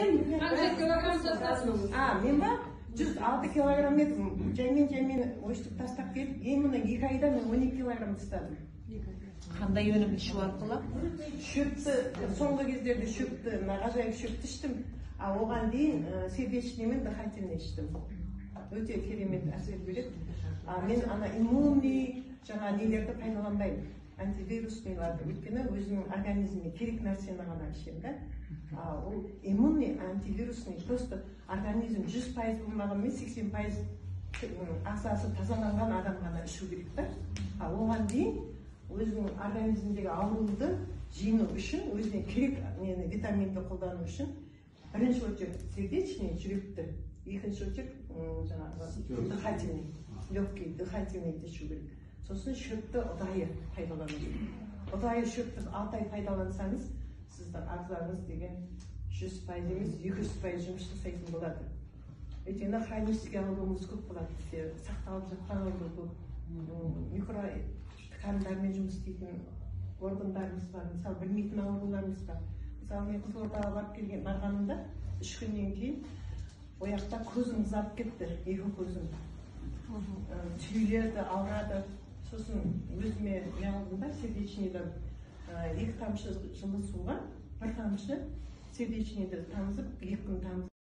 Қанша килограмм тастадыңыз? Мен ба 106 килограмм едім. Жаймен ойыстып тастап келіп, мына 2 айда мен 12 килограмм тастадым. Қандай өнім ішу арқылы? Шөпті, соңғы кездерде шөпті, ғажайып шөпті іштім. Оған дейін сердечный мен дыхательный іштім. Өте керемет әсер береді. Мен иммунный жаңа нелерді пайдаланбаймын. Антивирусныйларды. Өйткені өзімнің организмге керек нәрсені ғана ішемін. Ол иммунный, антивирусный. Просто организм 100% болмағанмен 80% ағзасы тазаланған адам ғана ішу керек. Оған дейін өзінің организмдегі ауруды жеңу үшін, өзіне керек витаминді қолдану үшін бірінші очередь сердечный, жүректі, екінші очередь дыхательный, легкий, дыхательныйды ішу керек. Сосын шөпті ұдайы пайдалану керек. Ұдайы шөпті 6 ай пайдалансаңыз, сіздің ағзаңыз деген 100% емес, 200% жұмыс жасайтын болады. Өйткені хронический аурумыз көп болады, бізде сақталып жатқан ауру көп. Микротікандармен жұмыс істейтін органдарымыз бар, мысалы білмейтін ауруларымыз бар. Мысалы мен Қызылордаға барғанымда 3 күннен кейін ояқта көзім қызарып кетті, екі көзім. Түйілерді, ауырады. Сосын өзіме ұялдым да, сердечныйдан 2 тамшы жылы суға, 1 тамшы сердечныйды тамызып, 2 күн тамызып.